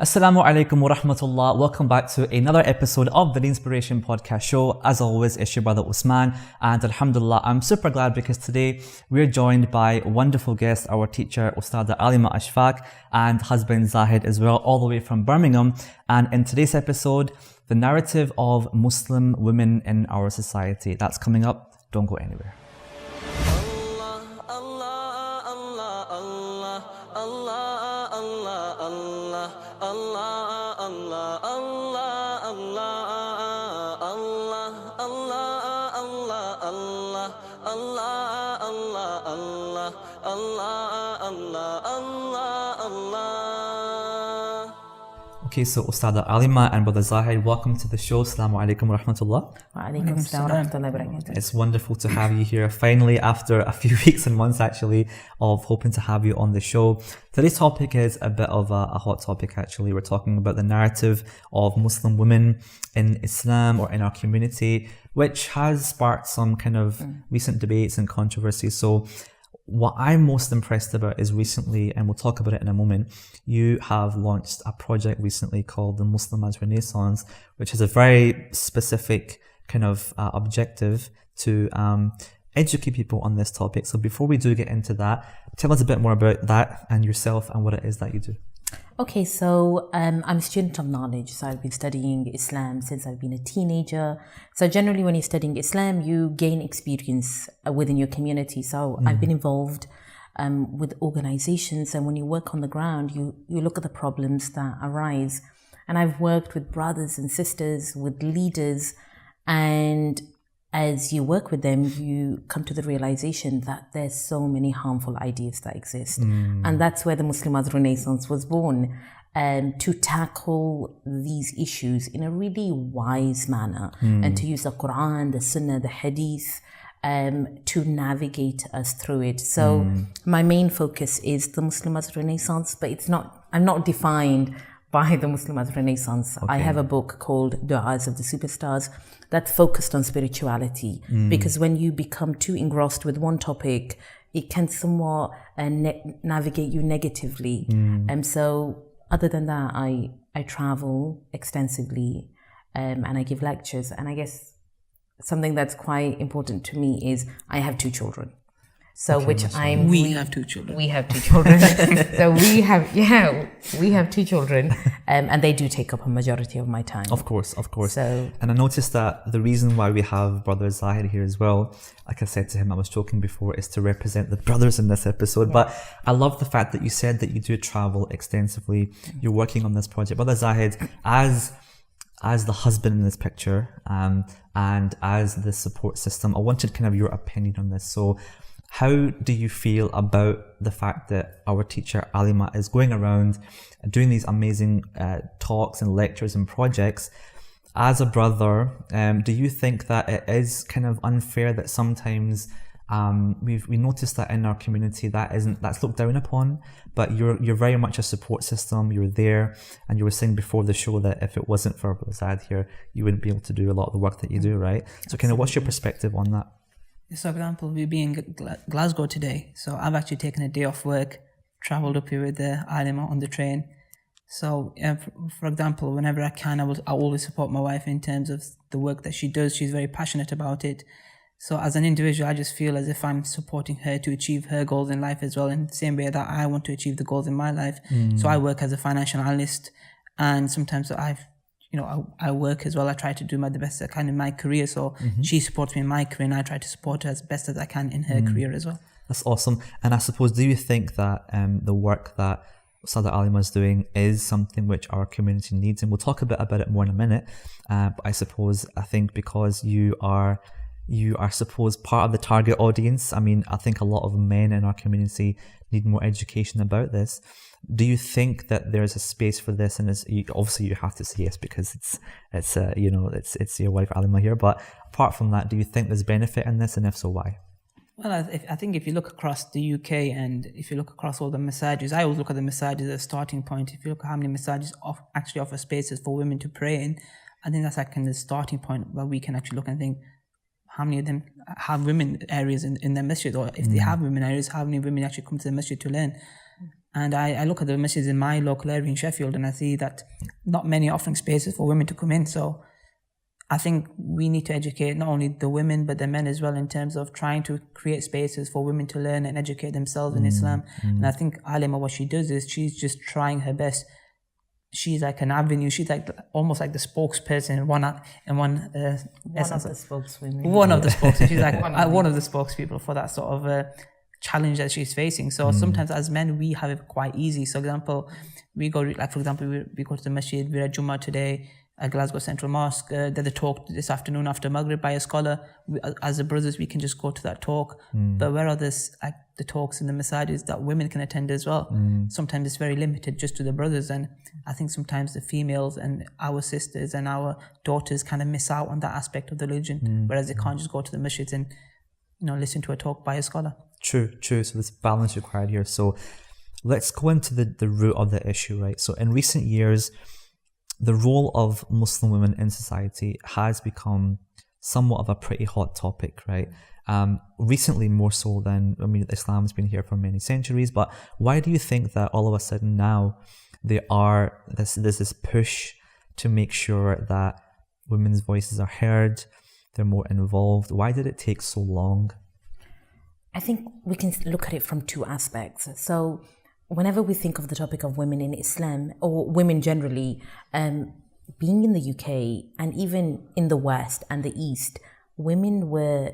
Assalamu alaikum wa rahmatullah. Welcome back to another episode of the Inspiration Podcast Show. As always, it's your brother Usman, and alhamdulillah, I'm super glad because today we're joined by wonderful guest, our teacher Ustadha Alima Ashfaq, and husband Zahid as well, all the way from Birmingham. And in today's episode, the narrative of Muslim women in our society. That's coming up. Don't go anywhere. Okay, so Ustadha Alima and Brother Zahid, welcome to the show. Assalamu alaikum wa rahmatullah. Wa alaikum assalam wa rahmatullahi wa barakatuh. It's wonderful to have you here finally after a few weeks and months actually of hoping to have you on the show. Today's topic is a bit of a hot topic actually. We're talking about the narrative of Muslim women in Islam or in our community, which has sparked some kind of recent debates and controversies. So what I'm most impressed about is recently, and we'll talk about it in a moment, you have launched a project recently called the Muslimah Renaissance, which has a very specific kind of objective to educate people on this topic. So before we do get into that, tell us a bit more about that and yourself and what it is that you do. Okay, so I'm a student of knowledge. So I've been studying Islam since I've been a teenager. So generally when you're studying Islam, you gain experience within your community. So I've been involved with organizations, and when you work on the ground, you look at the problems that arise. And I've worked with brothers and sisters, with leaders, and as you work with them, you come to the realization that there's so many harmful ideas that exist. And that's where the Muslimah Renaissance was born, to tackle these issues in a really wise manner and to use the Quran, the Sunnah, the Hadith, to navigate us through it. So my main focus is the Muslimah Renaissance, but I'm not defined by the Muslimah Renaissance. Okay. I have a book called DAOs of the Superstars that's focused on spirituality, because when you become too engrossed with one topic, it can somewhat navigate you negatively. And so other than that, I travel extensively and I give lectures. And I guess something that's quite important to me is I have 2 children. So okay, we have 2 children. We have 2 children. So we have 2 children, and they do take up a majority of my time. Of course. So, and I noticed that the reason why we have Brother Zahid here as well, like I said to him, I was joking before, is to represent the brothers in this episode. Yeah. But I love the fact that you said that you do travel extensively. You're working on this project. Brother Zahid, as the husband in this picture, and as the support system, I wanted kind of your opinion on this. So how do you feel about the fact that our teacher Alima is going around doing these amazing talks and lectures and projects? As a brother, do you think that it is kind of unfair that sometimes we noticed that in our community that's looked down upon, but you're very much a support system, you're there, and you were saying before the show that if it wasn't for Brother Zahid here, you wouldn't be able to do a lot of the work that you do, right? So kind of what's your perspective on that? So, for example, we be in Glasgow today. So I've actually taken a day off work, travelled up here with the Alima on the train. So, for example, whenever I can, I always support my wife in terms of the work that she does. She's very passionate about it. So as an individual, I just feel as if I'm supporting her to achieve her goals in life as well, in the same way that I want to achieve the goals in my life. So I work as a financial analyst, and sometimes I work as well. I try to do the best I can in my career. So she supports me in my career, and I try to support her as best as I can in her career as well. That's awesome. And I suppose, do you think that the work that Ustadha Alima is doing is something which our community needs? And we'll talk a bit about it more in a minute. But I think because you are suppose part of the target audience. I mean, I think a lot of men in our community need more education about this. Do you think that there's a space for this? And obviously you have to say yes because it's your wife Alima here. But apart from that, do you think there's benefit in this, and if so, why? Well, I think if you look across the UK and if you look across all the massages, I always look at the massages as a starting point. If you look at how many massages actually offer spaces for women to pray in, I think that's like the starting point where we can actually look and think, how many of them have women areas in their masjid, or if they have women areas, how many women actually come to the masjid to learn? And I look at the masjids in my local area in Sheffield, and I see that not many are offering spaces for women to come in. So I think we need to educate not only the women but the men as well, in terms of trying to create spaces for women to learn and educate themselves in Islam. And I think Alima, what she does is she's just trying her best. She's like an avenue. She's like almost like the spokesperson in one essence. Of the spokeswomen. One of the spokespeople. She's like one of the spokespeople for that sort of challenge that she's facing. So sometimes as men, we have it quite easy. So, for example, we go to the masjid. We're at Jummah today at Glasgow Central Mosque. There's a talk this afternoon after Maghrib by a scholar. As the brothers, we can just go to that talk. But where are the talks in the masajids that women can attend as well? Sometimes it's very limited just to the brothers, and I think sometimes the females and our sisters and our daughters kind of miss out on that aspect of the religion, whereas they can't just go to the masjids and listen to a talk by a scholar. True. So there's balance required here. So let's go into the root of the issue, right? So in recent years, the role of Muslim women in society has become somewhat of a pretty hot topic, right? Recently more so than, Islam's been here for many centuries, but why do you think that all of a sudden now there's this push to make sure that women's voices are heard, they're more involved? Why did it take so long? I think we can look at it from two aspects. So whenever we think of the topic of women in Islam, or women generally, being in the UK and even in the West and the East, women were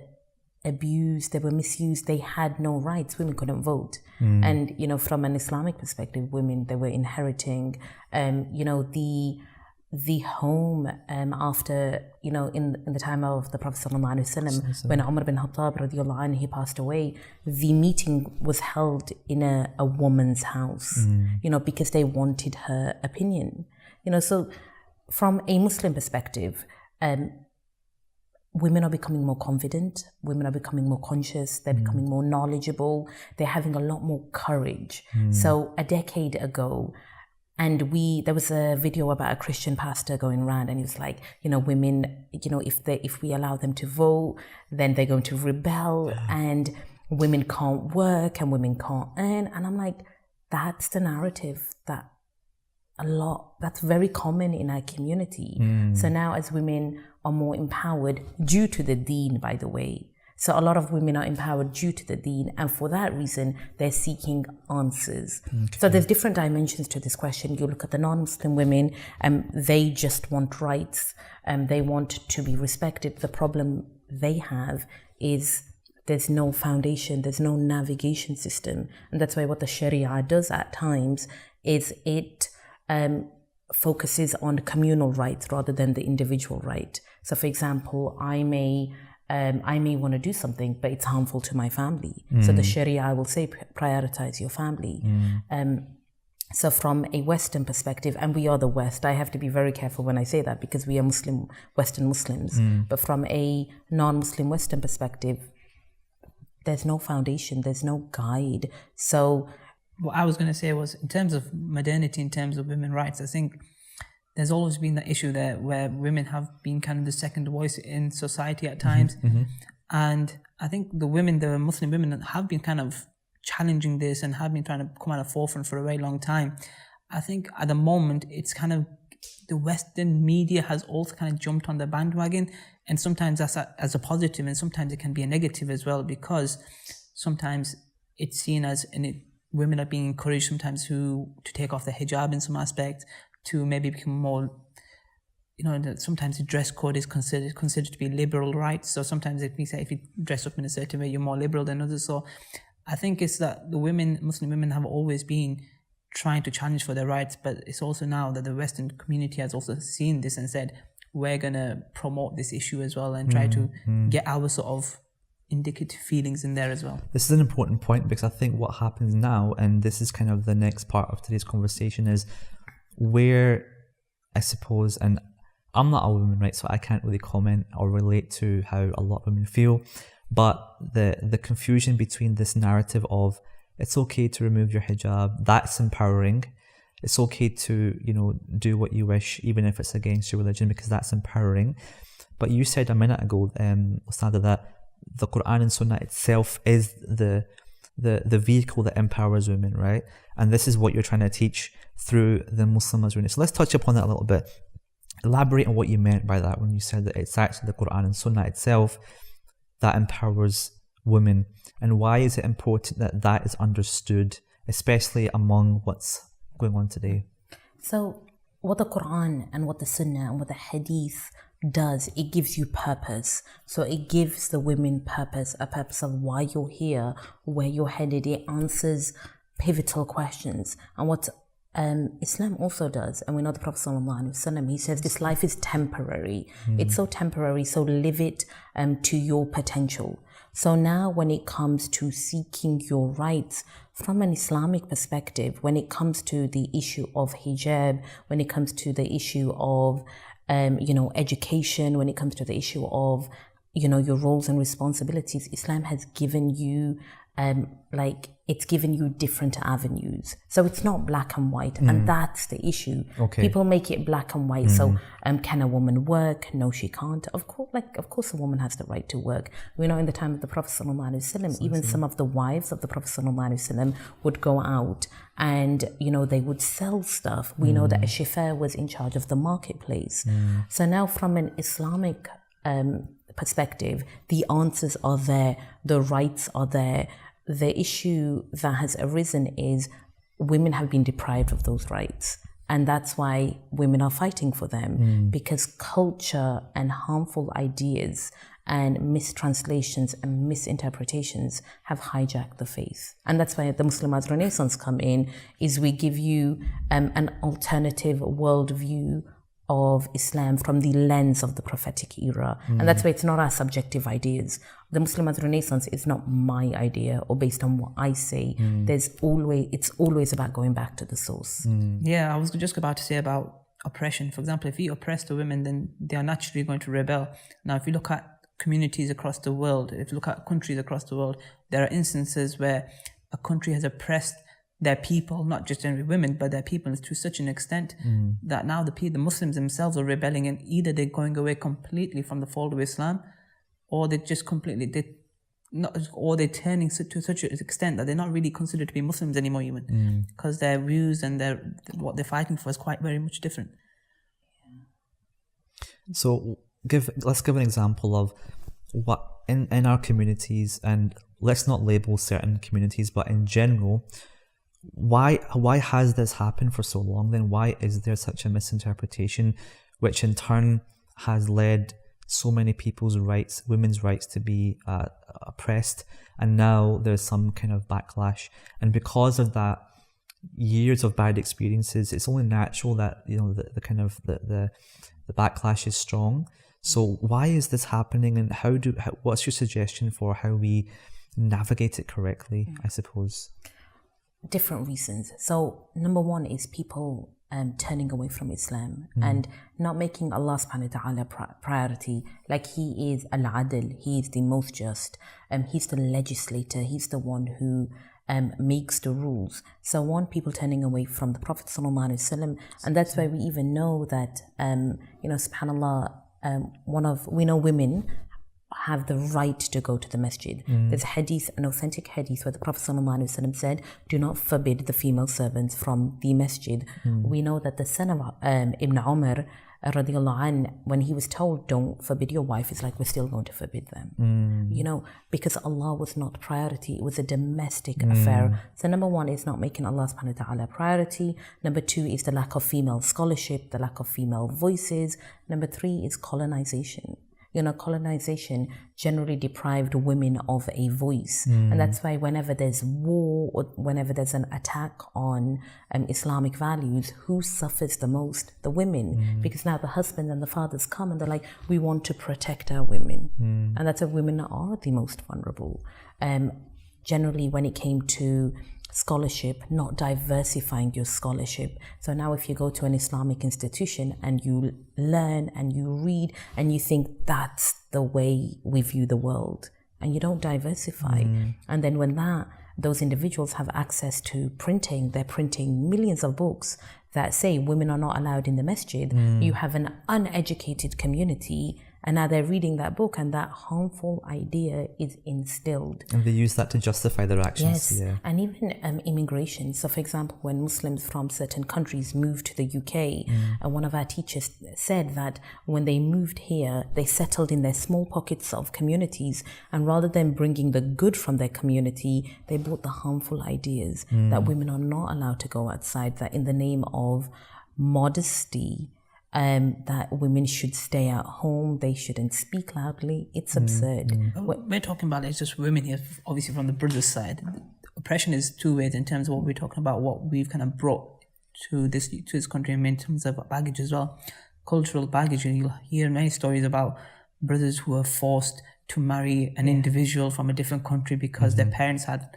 abused, they were misused, they had no rights, women couldn't vote. And, from an Islamic perspective, women, they were inheriting, the home after, in the time of the Prophet ﷺ, when Umar bin Khattab radiallahu anhu, he passed away, the meeting was held in a woman's house, because they wanted her opinion. So from a Muslim perspective, women are becoming more confident, women are becoming more conscious, they're becoming more knowledgeable, they're having a lot more courage. So a decade ago, and there was a video about a Christian pastor going around, and he was like, women, if we allow them to vote, then they're going to rebel, and women can't work and women can't earn. And I'm like, that's the narrative that's very common in our community. So now as women are more empowered due to the deen, by the way. So a lot of women are empowered due to the deen, and for that reason, they're seeking answers. Okay. So there's different dimensions to this question. You look at the non-Muslim women, they just want rights, they want to be respected. The problem they have is there's no foundation, there's no navigation system. And that's why what the Sharia does at times is it focuses on communal rights rather than the individual right. So for example, I may want to do something, but it's harmful to my family. So the Sharia will say, prioritize your family. So from a Western perspective, and we are the West, I have to be very careful when I say that because we are Western Muslims. But from a non-Muslim Western perspective, there's no foundation, there's no guide. So what I was going to say was, in terms of modernity, in terms of women's rights, I think there's always been that issue there where women have been kind of the second voice in society at times. And I think the Muslim women have been kind of challenging this and have been trying to come at the forefront for a very long time. I think at the moment, it's kind of the Western media has also kind of jumped on the bandwagon. And sometimes that's as a positive, and sometimes it can be a negative as well, because sometimes it's seen as women are being encouraged sometimes to take off the hijab in some aspects, to maybe become more, sometimes the dress code is considered to be liberal rights. So sometimes if we say if you dress up in a certain way, you're more liberal than others. So I think it's that Muslim women have always been trying to challenge for their rights, but it's also now that the Western community has also seen this and said, we're going to promote this issue as well and try to get our sort of indicative feelings in there as well. This is an important point, because I think what happens now, and this is kind of the next part of today's conversation, is where I suppose, and I'm not a woman, right, so I can't really comment or relate to how a lot of women feel, but the confusion between this narrative of it's okay to remove your hijab, that's empowering, it's okay to do what you wish even if it's against your religion, because that's empowering. But you said a minute ago, Ustadha, that the Quran and Sunnah itself is the the vehicle that empowers women, right? And this is what you're trying to teach through the Muslimah journey. So let's touch upon that a little bit. Elaborate on what you meant by that when you said that it's actually the Quran and Sunnah itself that empowers women, and why is it important that that is understood, especially among what's going on today? So what the Quran and what the Sunnah and what the Hadith does, it gives you purpose. So it gives the women purpose, a purpose of why you're here, where you're headed. It answers pivotal questions. And what Islam also does, and we know the Prophet ﷺ, he says this life is temporary. It's so temporary, so live it to your potential. So now when it comes to seeking your rights from an Islamic perspective, when it comes to the issue of hijab, when it comes to the issue of education, when it comes to the issue of your roles and responsibilities, Islam has given you it's given you different avenues. So it's not black and white, and that's the issue. Okay. People make it black and white. So can a woman work? No, she can't. Of course a woman has the right to work. We know in the time of the Prophet ﷺ, even some of the wives of the Prophet ﷺ would go out and they would sell stuff. We know that a chauffeur was in charge of the marketplace. So now from an Islamic perspective, the answers are there, the rights are there. The issue that has arisen is women have been deprived of those rights. And that's why women are fighting for them, because culture and harmful ideas and mistranslations and misinterpretations have hijacked the faith. And that's why the Muslimah Renaissance come in, is we give you an alternative worldview of Islam from the lens of the prophetic era. And that's why it's not our subjective ideas. The Muslim Renaissance is not my idea or based on what I say. It's always about going back to the source. Yeah, I was just about to say about oppression. For example, if you oppress the women, then they are naturally going to rebel. Now, if you look at communities across the world, if you look at countries across the world, there are instances where a country has oppressed their people, not just generally women, but their people to such an extent that now the Muslims themselves are rebelling, and either they're going away completely from the fold of Islam, or they're just they're turning to such an extent that they're not really considered to be Muslims anymore, even because their views and what they're fighting for is quite very much different. So let's give an example of what in our communities, and let's not label certain communities, but in general, why has this happened for so long then? Why is there such a misinterpretation, which in turn has led so many people's rights, women's rights, to be oppressed, and now there's some kind of backlash, and because of that, years of bad experiences, it's only natural that the backlash is strong. So why is this happening, and what's your suggestion for how we navigate it correctly, I suppose? Different reasons. So number one is people turning away from Islam and not making Allah subhanahu wa ta'ala priority. Like He is Al-Adl, He is the most just, He's the legislator, He's the one who makes the rules. So one, people turning away from the Prophet sallallahu alaihi wasallam, and that's why we even know that subhanallah, we know women have the right to go to the masjid. There's an authentic hadith where the Prophet ﷺ said, do not forbid the female servants from the masjid. We know that the son of Ibn Umar radiallahu anh, when he was told don't forbid your wife, it's like, we're still going to forbid them. Because Allah was not priority, it was a domestic affair. So number one is not making Allah subhanahu wa ta'ala priority. Number two is the lack of female scholarship, the lack of female voices. Number three is colonization. Colonization generally deprived women of a voice. And that's why whenever there's war or whenever there's an attack on Islamic values, who suffers the most? The women. Because now the husband and the fathers come and they're like, we want to protect our women. And that's why women are the most vulnerable. Generally, when it came to scholarship, not diversifying your scholarship. So now if you go to an Islamic institution and you learn and you read and you think that's the way we view the world, and you don't diversify, and then when those individuals have access to printing, they're printing millions of books that say women are not allowed in the masjid. You have an uneducated community And now they're reading that book and that harmful idea is instilled. And they use that to justify their actions. Yes, Yeah. and even immigration. So, for example, when Muslims from certain countries moved to the UK, and one of our teachers said that when they moved here, they settled in their small pockets of communities, and rather than bringing the good from their community, they brought the harmful ideas that women are not allowed to go outside, that in the name of modesty, that women should stay at home, they shouldn't speak loudly. It's absurd. We're talking about it's just women here, obviously from the brothers' side. Oppression is two ways in terms of what we're talking about, what we've kind of brought to this country in terms of baggage as well. Cultural baggage, and you'll hear many stories about brothers who are forced to marry an individual from a different country because their parents had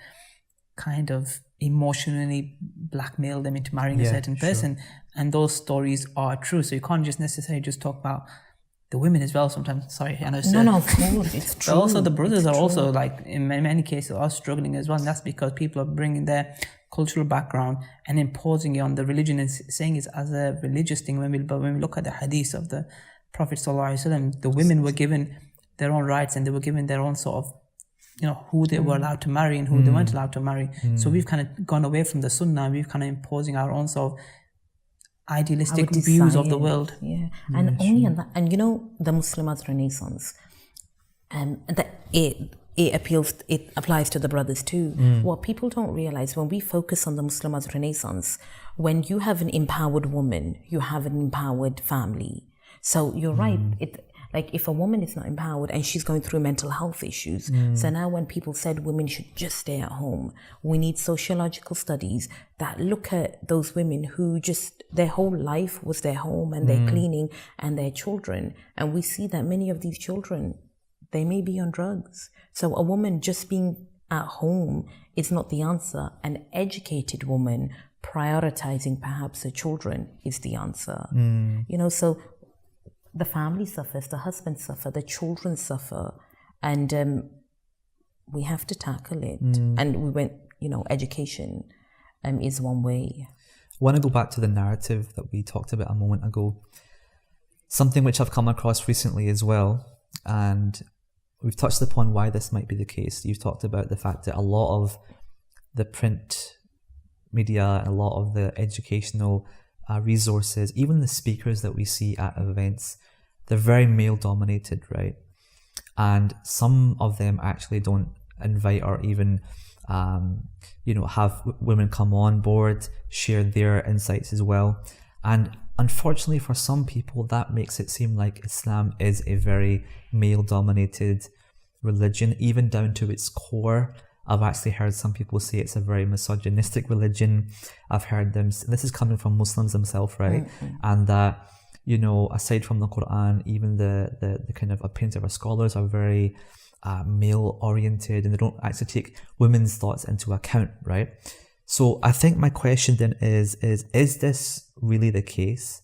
kind of emotionally blackmailed them into marrying a certain person, and those stories are true. So you can't just necessarily just talk about the women as well. Sometimes, sorry, I know. No, of course, it's true. But also the brothers are also, like, in many cases are struggling as well, and that's because people are bringing their cultural background and imposing it on the religion and saying it's as a religious thing. But when we look at the hadith of the Prophet ﷺ, the women were given their own rights and they were given their own sort of, who they were allowed to marry and who they weren't allowed to marry. So we've kind of gone away from the sunnah and we've kind of imposing our own sort of idealistic views of the world. Yeah, and only on that, and the Muslimas Renaissance, that it applies to the brothers too. What people don't realize, when we focus on the Muslimas Renaissance, when you have an empowered woman, you have an empowered family. So you're right. Like if a woman is not empowered and she's going through mental health issues, so now when people said women should just stay at home, we need sociological studies that look at those women who just, their whole life was their home and their cleaning and their children. And we see that many of these children, they may be on drugs. So a woman just being at home is not the answer. An educated woman prioritizing perhaps her children is the answer. So the family suffers, the husband suffers, the children suffer, and we have to tackle it. And we went, education is one way. I want to go back to the narrative that we talked about a moment ago. Something which I've come across recently as well, and we've touched upon why this might be the case. You've talked about the fact that a lot of the print media, a lot of the educational resources, even the speakers that we see at events, they're very male dominated, right? And some of them actually don't invite or even have women come on board, share their insights as well. And unfortunately for some people, that makes it seem like Islam is a very male dominated religion, even down to its core. I've actually heard some people say it's a very misogynistic religion. I've heard them, this is coming from Muslims themselves, right? And that, aside from the Quran, even the kind of opinions of our scholars are very male oriented, and they don't actually take women's thoughts into account, right? So I think my question then is this really the case?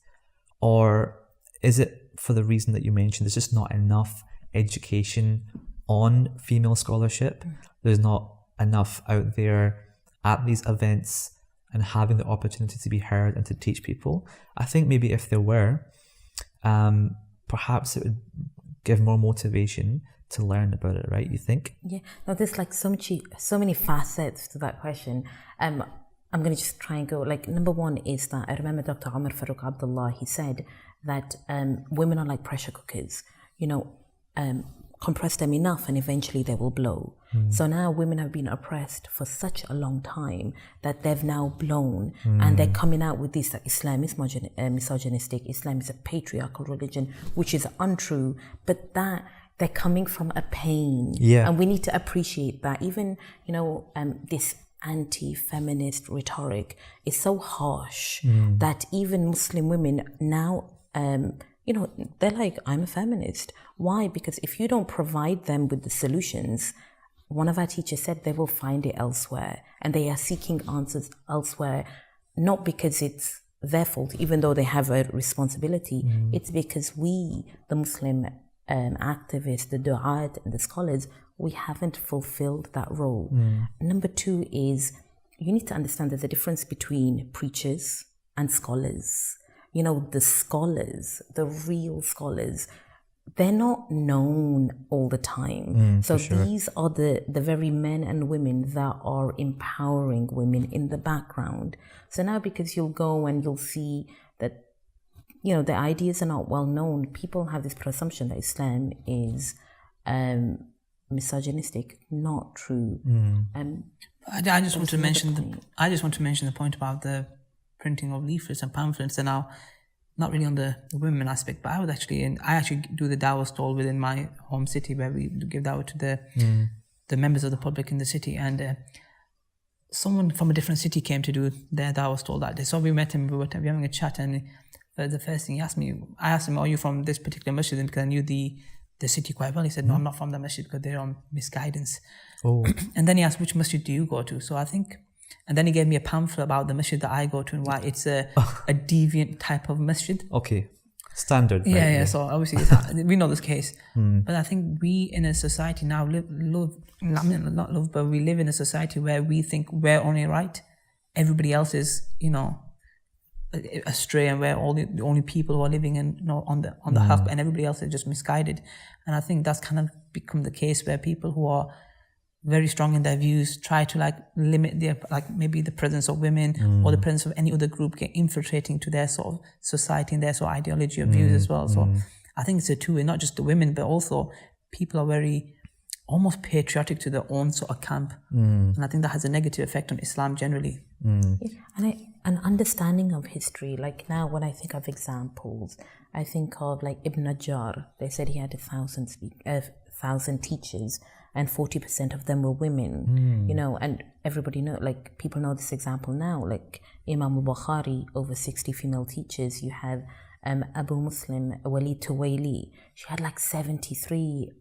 Or is it for the reason that you mentioned, there's just not enough education on female scholarship? There's not enough out there at these events and having the opportunity to be heard and to teach people. I think maybe if there were, perhaps it would give more motivation to learn about it, right? You think? Yeah. No, there's like so many facets to that question. I'm going to just try and go, like, number one is that I remember Dr. Umar Farooq Abdullah, he said that women are like pressure cookers, compress them enough and eventually they will blow. So now women have been oppressed for such a long time that they've now blown, and they're coming out with this, that Islam is misogynistic, Islam is a patriarchal religion, which is untrue, but that they're coming from a pain. And we need to appreciate that. Even, this anti-feminist rhetoric is so harsh that even Muslim women now, they're like, I'm a feminist. Why? Because if you don't provide them with the solutions, one of our teachers said they will find it elsewhere, and they are seeking answers elsewhere, not because it's their fault, even though they have a responsibility. It's because we, the Muslim activists, the du'at and the scholars, we haven't fulfilled that role. Number two is, you need to understand there's a difference between preachers and scholars. The scholars, the real scholars, they're not known all the time. So sure. these are the very men and women that are empowering women in the background. So now, because you'll go and you'll see that, the ideas are not well known, people have this presumption that Islam is misogynistic. Not true. I just want to mention the point about the printing of leaflets and pamphlets. And now, not really on the women aspect, but I actually do the dawah stall within my home city, where we give dawah to the members of the public in the city. And someone from a different city came to do their dawah stall that day. So we met him, we were having a chat, and the first thing I asked him, are you from this particular masjid? Because I knew the city quite well. He said, no, I'm not from the masjid because they're on misguidance. Oh. And then he asked, which masjid do you go to? So I think, and then he gave me a pamphlet about the masjid that I go to and why it's a deviant type of masjid. Okay. Standard. Right? Yeah. So obviously we know this case. But I think we in a society now we live in a society where we think we're only right. Everybody else is, astray, and we're all the only people who are living in, on the haqq, and everybody else is just misguided. And I think that's kind of become the case, where people who are very strong in their views try to limit their maybe the presence of women or the presence of any other group get infiltrating to their sort of society and their sort of ideology of views as well. So I think it's a two-way, not just the women, but also people are very almost patriotic to their own sort of camp. And I think that has a negative effect on Islam generally. And an understanding of history, like now when I think of examples, I think of Ibn Najjar. They said he had 1,000 teachers, and 40% of them were women, and everybody know, people know this example now, Imam Bukhari, over 60 female teachers. You have Abu Muslim, Walid Tuwaili, she had 73,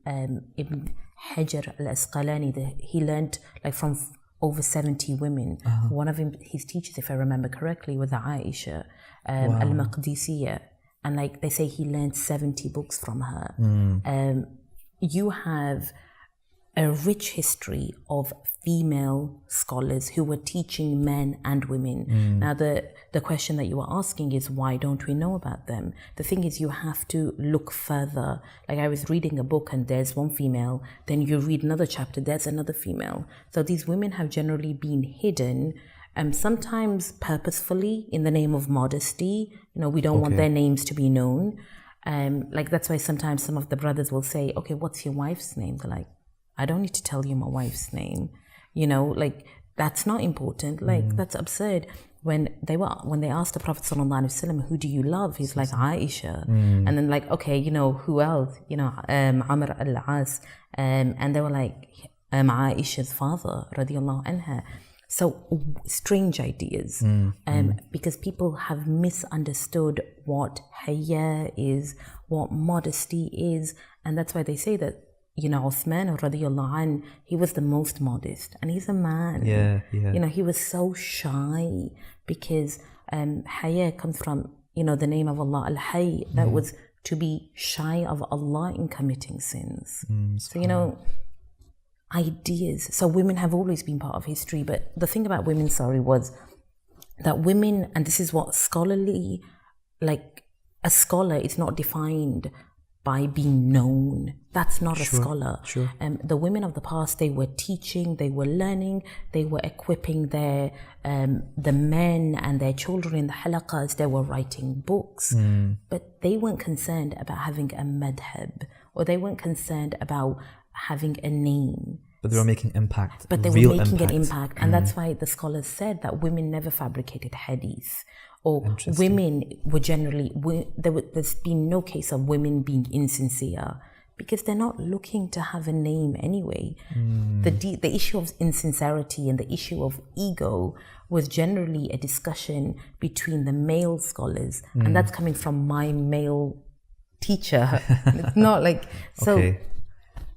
Ibn Hajar al-Asqalani, he learned from over 70 women. One of his teachers, if I remember correctly, was Aisha al-Maqdisiyya, and they say he learned 70 books from her. You have a rich history of female scholars who were teaching men and women. Now, the question that you were asking is, why don't we know about them? The thing is, you have to look further. I was reading a book and there's one female, then you read another chapter, there's another female. So these women have generally been hidden, sometimes purposefully in the name of modesty. We don't want their names to be known. That's why sometimes some of the brothers will say, okay, what's your wife's name? They're like, I don't need to tell you my wife's name. That's not important. That's absurd. When they asked the Prophet ﷺ, who do you love? He's like, Aisha. And then okay, who else? Amr al-As. And they were like, Aisha's father, radiallahu anha. So strange ideas. Because people have misunderstood what haya is, what modesty is. And that's why they say that, Uthman radiallahu anh, he was the most modest, and he's a man. Yeah. He was so shy, because haya comes from, the name of Allah, al-Hayy, that was to be shy of Allah in committing sins. So, ideas. So women have always been part of history, but the thing about women, was that women, and this is what scholarly, a scholar is not defined by being known. That's not a scholar. Sure. The women of the past, they were teaching, they were learning, they were equipping the men and their children in the halaqas, they were writing books. But they weren't concerned about having a madhab, or they weren't concerned about having a name. But they were making impact. But they were making an impact. And that's why the scholars said that women never fabricated hadith. Or women were generally, there's been no case of women being insincere, because they're not looking to have a name anyway. The issue of insincerity and the issue of ego was generally a discussion between the male scholars. And that's coming from my male teacher. It's not so. Okay.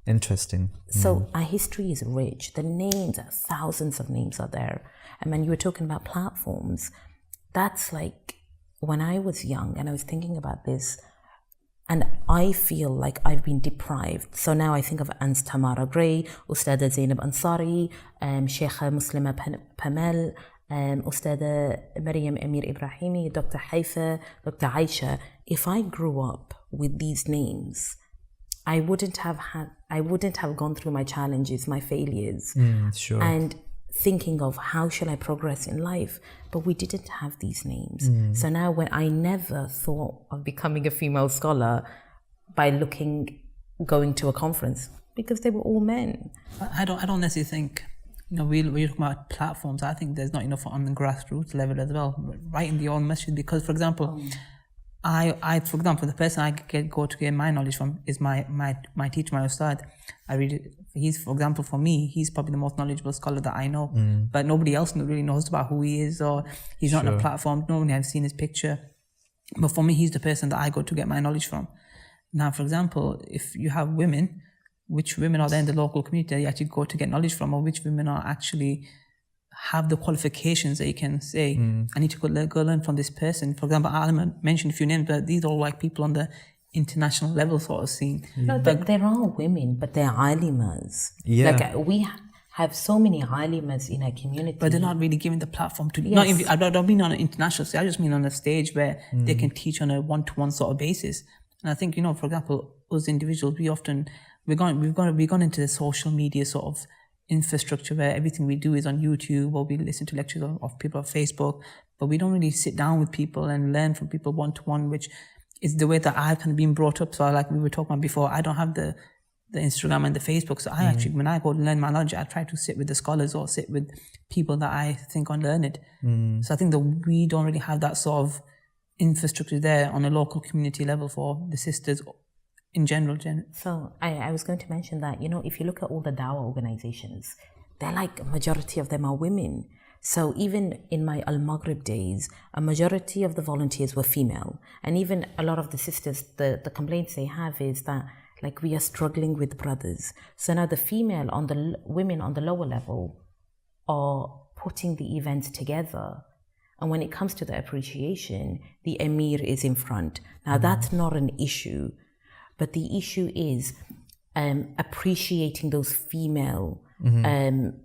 Interesting. So our history is rich. The names, thousands of names are there. And when you were talking about platforms, that's when I was young and I was thinking about this, and I feel like I've been deprived. So now I think of Ans Tamara Gray, Ustadha Zainab Ansari, Sheikha Muslimah Pamel, Ustadha Maryam Amir Ibrahimi, Dr. Haifa, Dr. Aisha. If I grew up with these names, I wouldn't have gone through my challenges, my failures, Sure. and thinking of how shall I progress in life. But we didn't have these names. So now when I never thought of becoming a female scholar by going to a conference, because they were all men. I don't necessarily think, we're talking about platforms. I think there's not enough on the grassroots level as well, right in the old masjid. Because, for example, for example, the person I go to get my knowledge from is my teacher, my Ustad. He's, for example, for me, he's probably the most knowledgeable scholar that I know. But nobody else really knows about who he is, or he's not on a platform. No one has seen his picture. But for me, he's the person that I go to get my knowledge from. Now, for example, if you have women, which women are there in the local community that you actually go to get knowledge from, or which women are actually have the qualifications that you can say, I need to go learn from this person. For example, Alima mentioned a few names, but these are all like people on the international level sort of scene. No, but there are women, but they're alimas. Yeah. Like we have so many alimas in our community. But they're not really given the platform to, Yes. I don't mean on an international stage, I just mean on a stage where they can teach on a one-to-one sort of basis. And I think, for example, us individuals, we've gone into the social media sort of infrastructure where everything we do is on YouTube, or we listen to lectures of people on Facebook, but we don't really sit down with people and learn from people one-to-one, which is the way that I've kind of been brought up. So like we were talking about before, I don't have the Instagram and the Facebook. So I actually, when I go to learn my knowledge, I try to sit with the scholars or sit with people that I think are learned. So I think that we don't really have that sort of infrastructure there on a local community level for the sisters in general. So I was going to mention that, if you look at all the dawah organizations, they're like a majority of them are women. So even in my Al-Maghrib days, a majority of the volunteers were female. And even a lot of the sisters, the complaints they have is that like we are struggling with brothers. So now the women on the lower level are putting the events together. And when it comes to the appreciation, the emir is in front. Now that's not an issue. But the issue is appreciating those female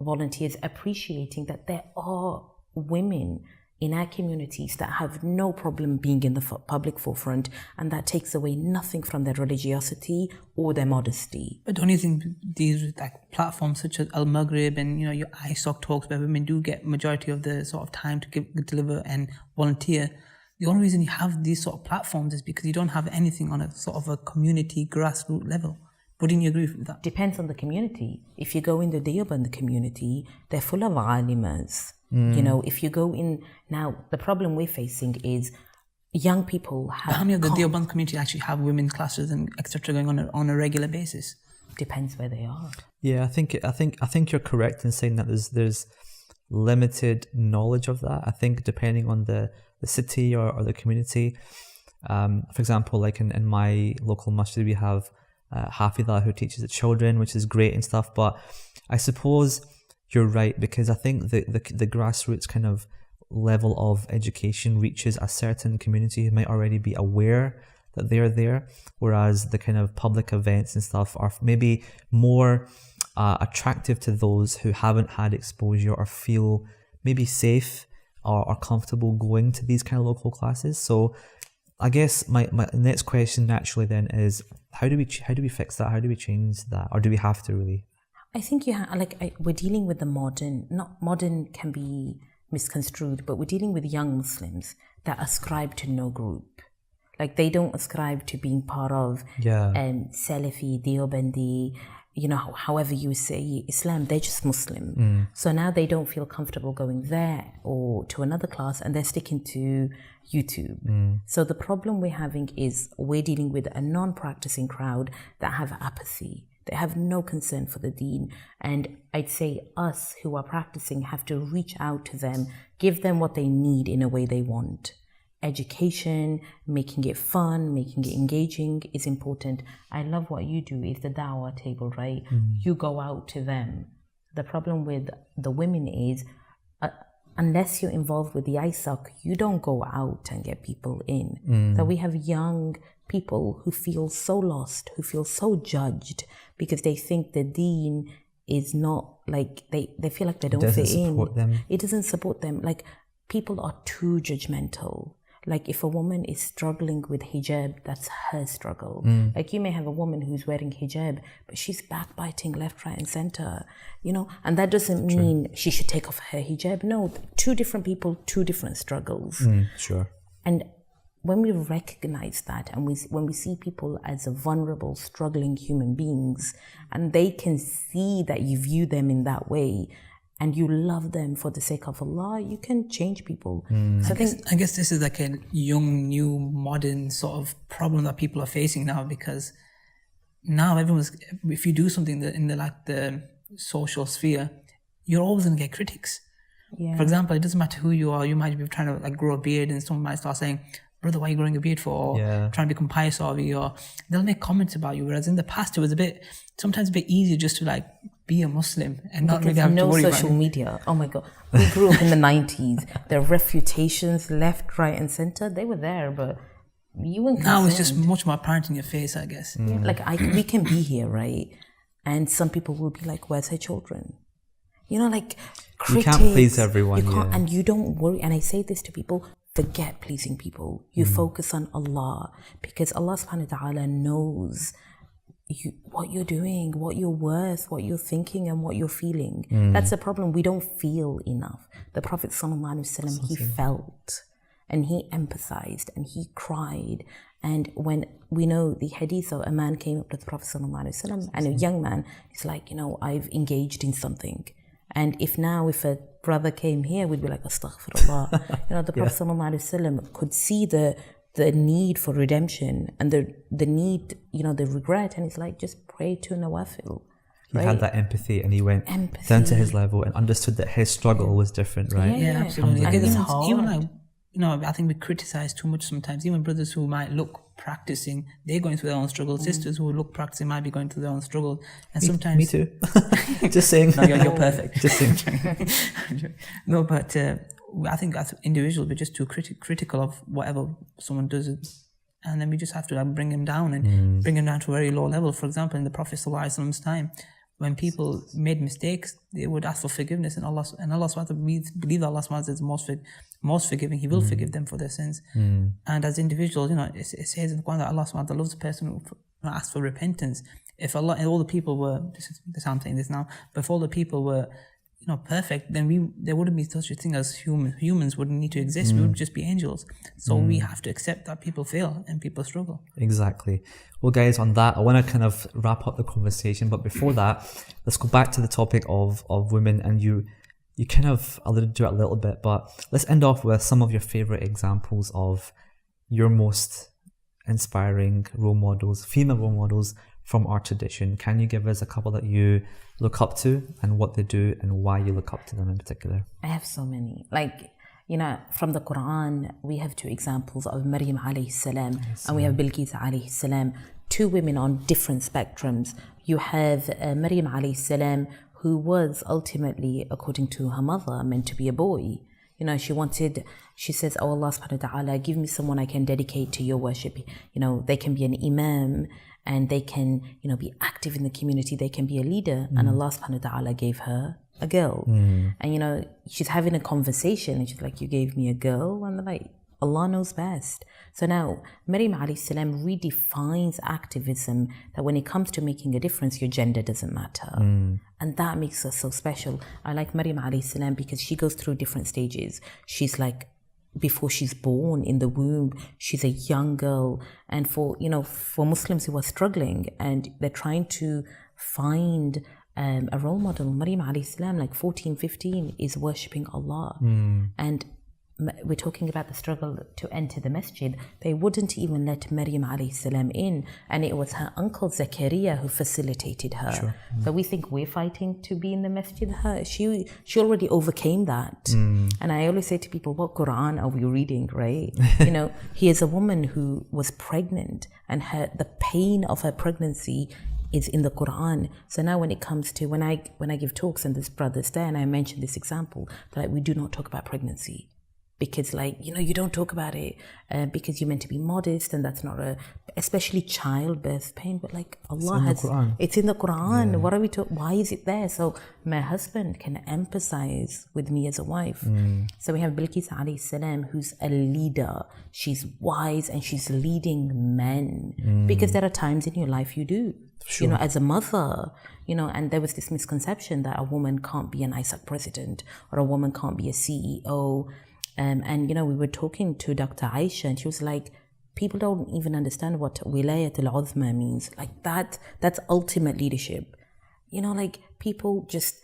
volunteers, appreciating that there are women in our communities that have no problem being in the public forefront, and that takes away nothing from their religiosity or their modesty. But don't you think these like platforms such as Al-Maghrib and your ISOC talks where women do get majority of the sort of time to deliver and volunteer, the only reason you have these sort of platforms is because you don't have anything on a sort of a community grassroots level. Wouldn't you agree with that? Depends on the community. If you go in the Deoband community, they're full of alimas. If you go in now, the problem we're facing is young people have. But how many of the Deoband community actually have women classes and etc. going on a regular basis? Depends where they are. Yeah, I think you're correct in saying that there's limited knowledge of that. I think depending on the city or the community. For example, like in my local masjid, we have Hafizah who teaches the children, which is great and stuff. But I suppose you're right, because I think the grassroots kind of level of education reaches a certain community who might already be aware that they're there, whereas the kind of public events and stuff are maybe more attractive to those who haven't had exposure or feel maybe safe or comfortable going to these kind of local classes. So I guess my next question naturally then is, how do we fix that? How do we change that? Or do we have to really? I think we're dealing with the modern can be misconstrued, but we're dealing with young Muslims that ascribe to no group. Like they don't ascribe to being part of Salafi, Deobandi, however you say Islam, they're just Muslim. So now they don't feel comfortable going there or to another class, and they're sticking to YouTube. So the problem we're having is we're dealing with a non-practicing crowd that have apathy. They have no concern for the deen. And I'd say us who are practicing have to reach out to them, give them what they need in a way they want. Education, making it fun, making it engaging is important. I love what you do is the dawah table, right? You go out to them. The problem with the women is unless you're involved with the ISOC, you don't go out and get people in. So we have young people who feel so lost, who feel so judged because they think the deen is not like, they feel like they don't fit in. It doesn't support them. It doesn't support them. Like people are too judgmental. Like if a woman is struggling with hijab, that's her struggle. Like you may have a woman who's wearing hijab, but she's backbiting left, right and center, you know, and that doesn't mean she should take off her hijab. No, two different people, two different struggles. Sure. And when we recognize that, and when we see people as vulnerable, struggling human beings, and they can see that you view them in that way, and you love them for the sake of Allah, you can change people. So I guess this is like a young, new, modern sort of problem that people are facing now, because now if you do something in the social sphere, you're always going to get critics. Yeah. For example, it doesn't matter who you are. You might be trying to like grow a beard, and someone might start saying, "Brother, why are you growing a beard for?" Or trying to become pious, or they'll make comments about you. Whereas in the past, it was sometimes a bit easier just to like be a Muslim and not really have to worry about it. No social media. Oh my God. We grew up in the 90s. The refutations left, right and center, they were there, but you weren't concerned. Now it's just much more apparent in your face, I guess. Yeah, like we can be here, right? And some people will be like, where's her children? You know, like critics. You can't please everyone. You can't, and you don't worry. And I say this to people, forget pleasing people. You focus on Allah, because Allah subhanahu wa ta'ala knows what you're doing, what you're worth, what you're thinking and what you're feeling. That's the problem. We don't feel enough. The Prophet sallallahu alaihi wasallam, he felt and he empathized and he cried. And when we know the hadith of a man came up to the Prophet sallallahu alaihi wasallam, and a young man is like, you know, I've engaged in something. And if a brother came here, we'd be like, astaghfirullah. You know, the Prophet sallallahu alaihi wasallam could see the need for redemption and the need, you know, the regret, and it's like, just pray to Nawafil. He had that empathy, and he went down to his level and understood that his struggle was different, right? Yeah, absolutely. And it's hard. Even like, you know, I think we criticize too much sometimes. Even brothers who might look practicing, they're going through their own struggles. Sisters who look practicing might be going through their own struggles. And sometimes... Me too. Just saying. No, you're perfect. Just saying. No, but I think as individuals, we're just too critical of whatever someone does. And then we just have to like, bring them down and bring them down to a very low level. For example, in the Prophet ﷺ's time, when people made mistakes, they would ask for forgiveness, and Allah SWT, we believe that Allah SWT is most forgiving. He will forgive them for their sins. And as individuals, you know, it says in the Quran that Allah SWT loves the person who asks for repentance. If all the people were, I'm saying this now, but if all the people were, you know, perfect, then there wouldn't be such a thing as humans wouldn't need to exist. We would just be angels. So we have to accept that people fail and people struggle. Exactly. Well, guys, on that, I want to kind of wrap up the conversation. But before that, let's go back to the topic of women. And you kind of alluded to it a little bit, but let's end off with some of your favorite examples of your most inspiring role models, female role models from our tradition. Can you give us a couple that you look up to and what they do and why you look up to them in particular? I have so many. Like, you know, from the Quran, we have two examples of Maryam alayhi salam and we have Bilqis alayhi salam, two women on different spectrums. You have Maryam alayhi salam, who was ultimately, according to her mother, meant to be a boy. You know, she says, oh Allah subhanahu wa ta'ala, give me someone I can dedicate to your worship. You know, they can be an imam, and they can, you know, be active in the community. They can be a leader. And Allah subhanahu wa ta'ala gave her a girl. And, you know, she's having a conversation and she's like, you gave me a girl? And they're like, Allah knows best. So now, Maryam alayhi salam redefines activism, that when it comes to making a difference, your gender doesn't matter. And that makes her so special. I like Maryam alayhi salam because she goes through different stages. She's like, before she's born in the womb, she's a young girl. And for Muslims who are struggling and they're trying to find a role model, Maryam alayhi salam, like 14, 15, is worshipping Allah. And we're talking about the struggle to enter the masjid. They wouldn't even let Maryam alayhi salam in, and it was her uncle Zakaria who facilitated her. Sure. So we think we're fighting to be in the masjid. She already overcame that. And I always say to people, what Quran are we reading, right? You know, here's a woman who was pregnant, and the pain of her pregnancy is in the Quran. So now when it comes to when I give talks and this brother's there and I mention this example, that we do not talk about pregnancy, because like, you know, you don't talk about it because you're meant to be modest, and that's not especially childbirth pain, but like Allah it's in the Quran. What are we talking? Why is it there? So my husband can empathize with me as a wife. So we have Bilqis alayhi salam, who's a leader. She's wise and she's leading men, because there are times in your life you do. You know, as a mother, you know, and there was this misconception that a woman can't be an ISAC president or a woman can't be a CEO. And, you know, we were talking to Dr. Aisha, and she was like, people don't even understand what wilayat al-uzma means. Like that's ultimate leadership. You know, like people just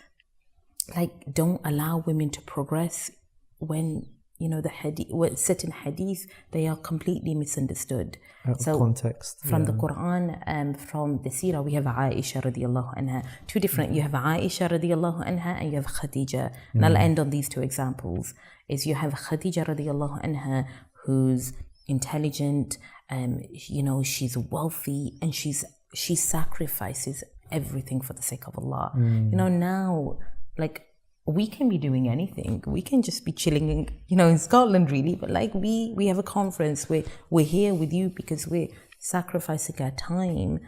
like don't allow women to progress when, you know, the hadith, certain hadith, they are completely misunderstood. So context. From the Quran and from the Seerah, we have Aisha radiallahu anha. Two different, you have Aisha radiallahu anha and you have Khadija. And I'll end on these two examples. Is you have Khadija radiallahu anha, who's intelligent, you know, she's wealthy, and she sacrifices everything for the sake of Allah. You know, now, like, we can be doing anything. We can just be chilling in, you know, in Scotland really, but like we have a conference, we're here with you because we're sacrificing our time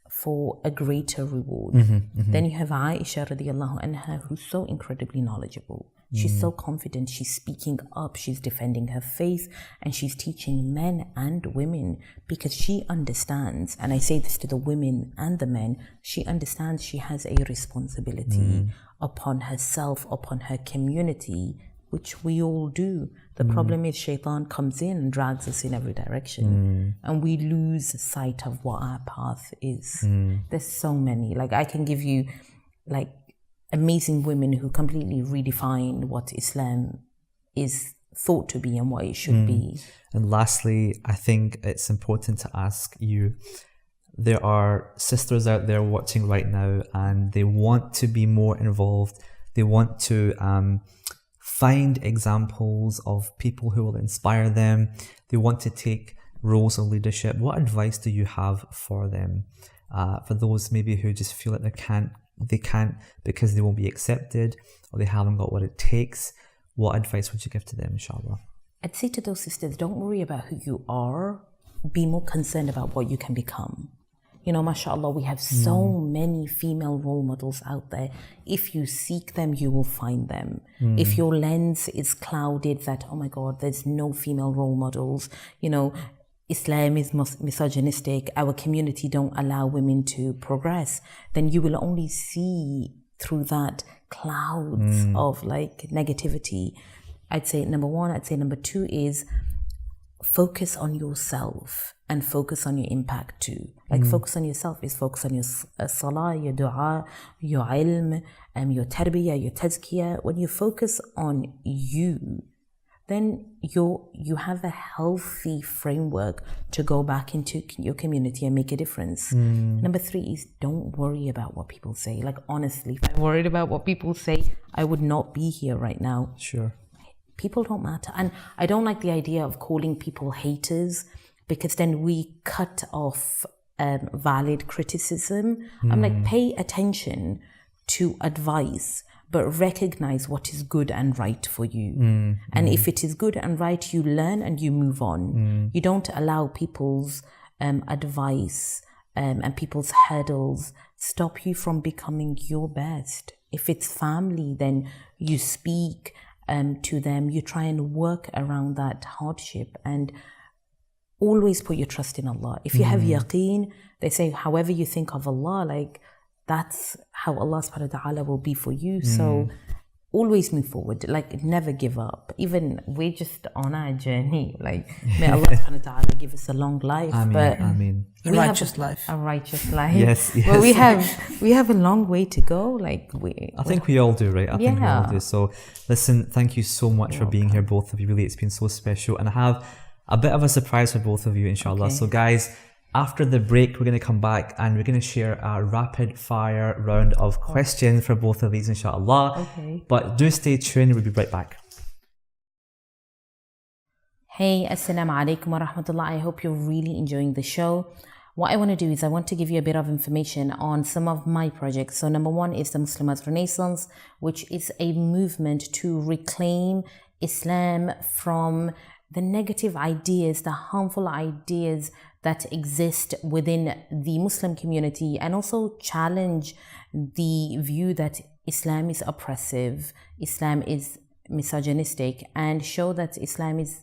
for a greater reward. Then you have Aisha radiallahu anha, who's so incredibly knowledgeable. She's so confident, she's speaking up, she's defending her faith, and she's teaching men and women, because she understands, and I say this to the women and the men, she understands she has a responsibility upon herself, upon her community, which we all do. The problem is shaitan comes in and drags us in every direction, and we lose sight of what our path is. There's so many, like I can give you like amazing women who completely redefine what Islam is thought to be and what it should be. And lastly, I think it's important to ask you, there are sisters out there watching right now and they want to be more involved. They want to find examples of people who will inspire them. They want to take roles of leadership. What advice do you have for them? For those maybe who just feel like they can't because they won't be accepted or they haven't got what it takes. What advice would you give to them, inshallah? I'd say to those sisters, don't worry about who you are. Be more concerned about what you can become. You know, mashallah, we have so many female role models out there. If you seek them, you will find them. If your lens is clouded that, oh my God, there's no female role models, you know, Islam is misogynistic, our community don't allow women to progress, then you will only see through that clouds of like negativity. I'd say number one. I'd say number two is focus on yourself and focus on your impact too. Like focus on yourself is focus on your salah, your dua, your ilm, your tarbiyah, your tazkiyah. When you focus on you, then you have a healthy framework to go back into your community and make a difference. Number three is don't worry about what people say. Like honestly, if I worried about what people say, I would not be here right now. Sure. People don't matter. And I don't like the idea of calling people haters, because then we cut off valid criticism. I'm like, pay attention to advice, but recognize what is good and right for you. And if it is good and right, you learn and you move on. You don't allow people's advice and people's hurdles stop you from becoming your best. If it's family, then you speak to them, you try and work around that hardship, and always put your trust in Allah. If you have yaqeen, they say, however you think of Allah, like that's how Allah subhanahu wa ta'ala will be for you. So always move forward, like never give up. Even we're just on our journey, like may Allah subhanahu wa ta'ala give us a long life. Ameen. A righteous life. A righteous life. Yes. But we have a long way to go. Like I think we all do, right? I think we all do. So listen, thank you so much for being here, both of you. Really, it's been so special. And I have a bit of a surprise for both of you, inshallah. So guys, after the break, we're going to come back and we're going to share a rapid fire round of questions for both of these, inshallah. Okay. But do stay tuned. We'll be right back. Hey, assalamu alaikum wa rahmatullah. I hope you're really enjoying the show. What I want to do is I want to give you a bit of information on some of my projects. So number one is the Muslimah Renaissance, which is a movement to reclaim Islam from the negative ideas, the harmful ideas that exist within the Muslim community, and also challenge the view that Islam is oppressive, Islam is misogynistic, and show that Islam is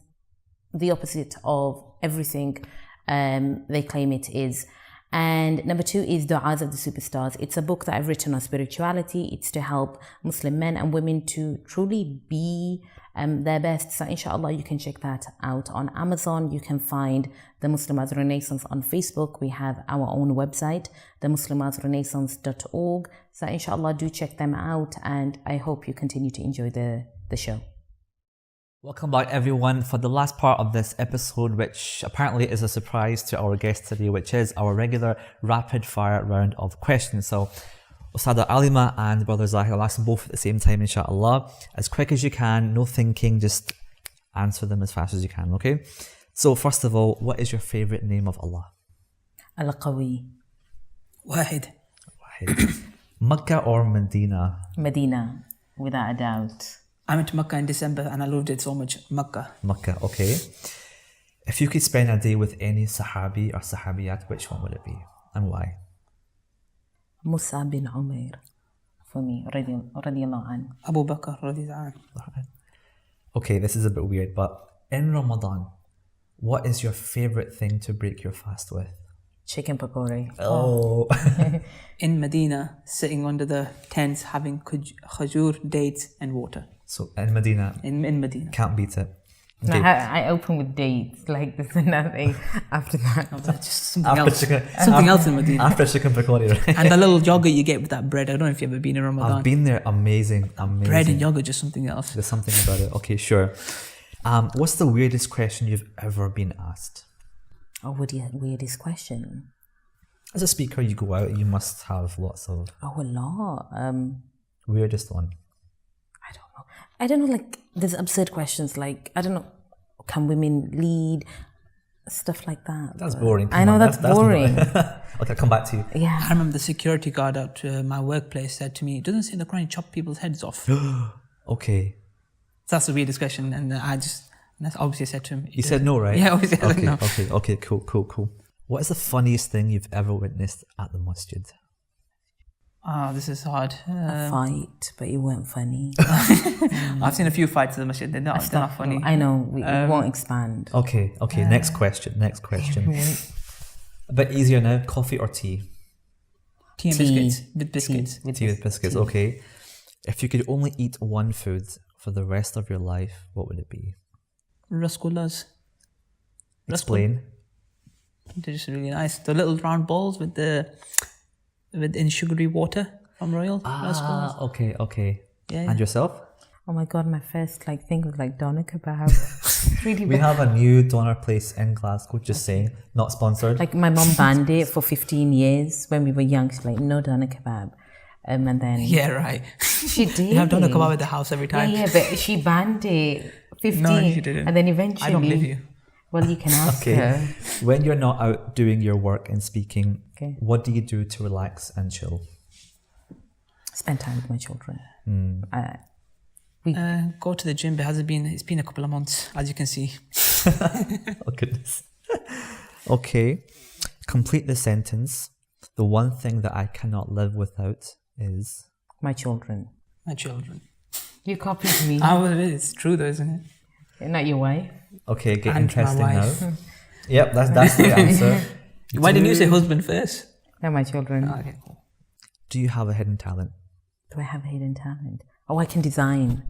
the opposite of everything they claim it is. And number 2 is Du'as of the Superstars. It's a book that I've written on spirituality. It's to help Muslim men and women to truly be their best. So inshallah, you can check that out on Amazon. You can find the Muslimah's Renaissance on Facebook. We have our own website, themuslimahsrenaissance.org. So inshallah, do check them out, and I hope you continue to enjoy the show. Welcome back, everyone, for the last part of this episode, which apparently is a surprise to our guest today, which is our regular rapid fire round of questions. So Ustadha Alima and Brother Zahid, I'll ask them both at the same time, inshallah. As quick as you can, no thinking, just answer them as fast as you can, okay? So first of all, what is your favorite name of Allah? Al-Qawi. Wahid. Makkah or Medina? Medina, without a doubt. I went to Makkah in December and I loved it so much. Makkah, okay. If you could spend a day with any Sahabi or Sahabiyat, which one would it be and why? Mus'ab bin Umair, for me, radiyallahu anhu. Abu Bakr radiyallahu anhu. Okay, this is a bit weird, but in Ramadan, what is your favorite thing to break your fast with? Chicken pakora. Oh. In Medina, sitting under the tents, having khajur, dates and water. So in Medina. In Medina. Can't beat it. No, Okay. I open with dates. Like there's nothing after that. Just something After else. chicken, Something else in Medina. after chicken pakora, right? And the little yogurt you get with that bread. I don't know if you've ever been in Ramadan. I've been there. Amazing. Bread and yogurt, just something else. There's something about it. Okay, sure. What's the weirdest question you've ever been asked? Oh, weirdest question. As a speaker, you go out, you must have lots of Oh, a lot. weirdest one. I don't know, like, there's absurd questions like, I don't know, can women lead? Stuff like that. That's boring. I know, that's boring. Okay, I'll come back to you. Yeah. I remember the security guard at my workplace said to me, it doesn't say in the Quran chop people's heads off. Okay. That's the weirdest question. And that's obviously said to him. You said no, right? Yeah, obviously I said no. Okay, cool. What is the funniest thing you've ever witnessed at the masjid? This is hard. A fight, but it weren't funny. I've seen a few fights in the masjid. They're not funny. I know, we won't expand. Okay, next question. A bit easier now, coffee or tea? Tea and biscuits. With biscuits. Tea with biscuits, okay. If you could only eat one food for the rest of your life, what would it be? Rasgullas. Explain. They're just really nice. The little round balls in sugary water from Royal. Rasgullas. Okay. Yeah. And yourself? Oh my god, my first thing was like doner kebab. Really We bad. have a new doner place in Glasgow, just saying, not sponsored. Like my mom banned it for 15 years when we were young. She's like, no doner kebab. And then Yeah, right. she did. You have done a kebab at the house every time. Yeah, but she banned it 15. No, she didn't. And then eventually. I don't believe you. Well, you can ask Okay. her. When you're not out doing your work and speaking, Okay. what do you do to relax and chill? Spend time with my children. Go to the gym. It's been a couple of months, as you can see. Oh, goodness. Okay. Complete the sentence. The one thing that I cannot live without is... My children. My children. You copied me. It's true though, isn't it? Not your wife. And Okay, get my interesting now. wife. Yep, that's the answer. Why didn't you say husband first? Not my children. Okay, cool. Do you have a hidden talent? Do I have a hidden talent? Oh, I can design.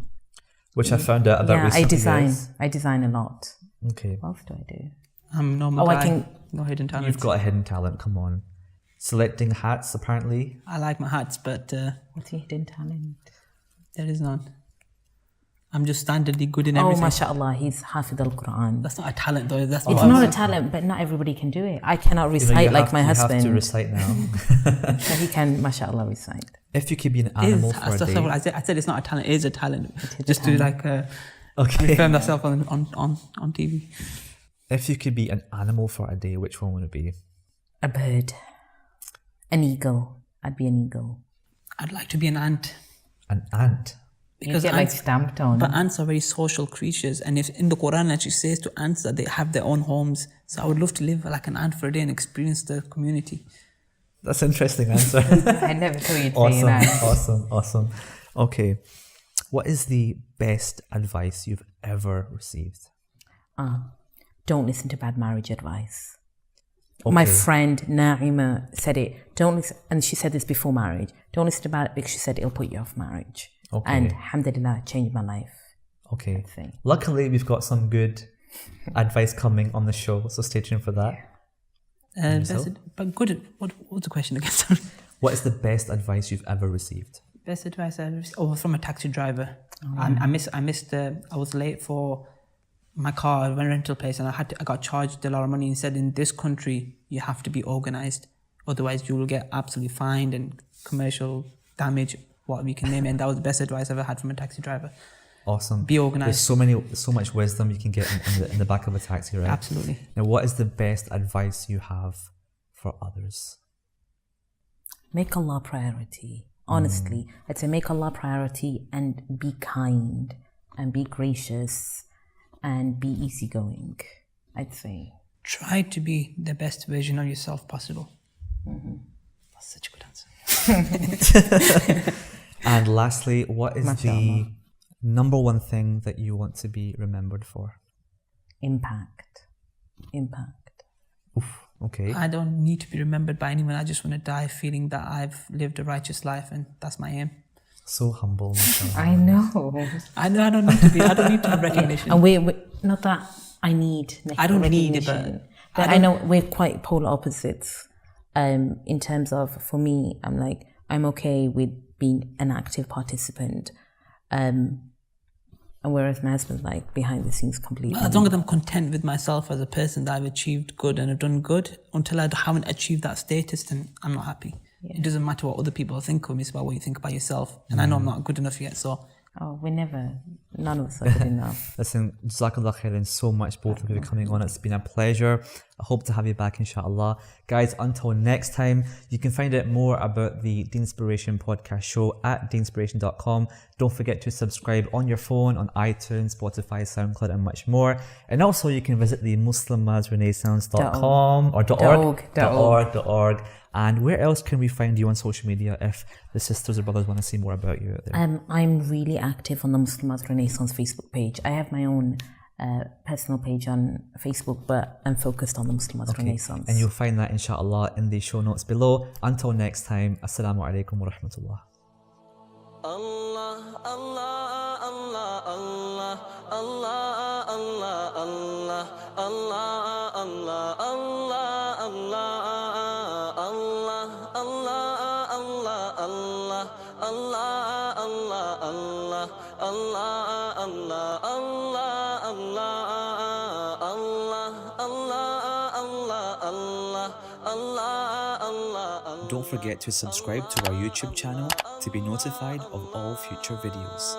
Which I found out about Yeah, recently. I design. yes. I design a lot. Okay. What else do I do? I'm a normal Oh, I guy. can- No hidden talent. You've got a hidden talent, come on. Selecting hats, apparently. I like my hats, but What's your hidden talent? there is none. I'm just standardly good in Oh, everything. mashallah, he's Hafiz al-Quran. That's not a talent though. That's It's not a talent, but not everybody can do it. I cannot recite like my You husband. have to recite now. So he can, mashallah, recite. If you could be an animal for a That's day. what I said it's not a talent. It is a talent. is Just a to talent. confirm myself on TV. If you could be an animal for a day, which one would it be? A bird. An eagle. I'd be an eagle. I'd like to be an ant. An ant. You get like stamped on. But ants are very social creatures, and if in the Quran actually says to ants that they have their own homes, so I would love to live like an ant for a day and experience the community. That's an interesting answer. I never thought you'd say that. Awesome. Okay, what is the best advice you've ever received? Don't listen to bad marriage advice. Okay. My friend Naima said it. Don't listen, and she said this before marriage. Don't listen to bad because she said it'll put you off marriage. Okay. And alhamdulillah, changed my life. Okay. Luckily, we've got some good advice coming on the show, so stay tuned for that. But good. What was the question again? Sorry. What is the best advice you've ever received? Best advice I received? Oh, from a taxi driver. I missed. I was late for my car at a rental place, and I got charged a lot of money. And said, in this country, you have to be organized, otherwise you will get absolutely fined and commercial damage, what we can name it. And that was the best advice I ever had from a taxi driver. Awesome. Be organized. There's so much wisdom you can get in the back of a taxi, right? Absolutely. Now, what is the best advice you have for others? Make Allah priority. Honestly, I'd say make Allah priority and be kind and be gracious and be easygoing. I'd say. Try to be the best version of yourself possible. That's such a good answer. And lastly, what is the number one thing that you want to be remembered for? Impact. Oof, okay. I don't need to be remembered by anyone. I just want to die feeling that I've lived a righteous life, and that's my aim. So humble. I know. I don't need to be. I don't need to have recognition. And we not that I need. I don't need it, but I know we're quite polar opposites. In terms of, for me, I'm okay with being an active participant, and whereas my husband's behind the scenes completely. As long as I'm content with myself as a person, that I've achieved good and I've done good, until I haven't achieved that status, then I'm not happy. Yeah. It doesn't matter what other people think of me, it's about what you think about yourself. And I know I'm not good enough yet, so. Oh, none of us are good enough. Listen, Jazakallah khairan so much, both of you coming on. It's been a pleasure. I hope to have you back, inshallah. Guys, until next time, you can find out more about the Deenspiration podcast show at deenspiration.com. Don't forget to subscribe on your phone, on iTunes, Spotify, SoundCloud, and much more. And also, you can visit the muslimasrenaissance.com or .org. And where else can we find you on social media if the sisters or brothers want to see more about you out there? I'm really active on the Muslimah Renaissance Facebook page. I have my own personal page on Facebook, but I'm focused on the Muslimah Renaissance. And you'll find that, inshallah, in the show notes below. Until next time, Assalamu alaikum wa rahmatullah. Allah, Allah, Allah, Allah, Allah, Allah, Allah, Allah, Allah, Allah, Allah. Don't forget to subscribe to our YouTube channel to be notified of all future videos.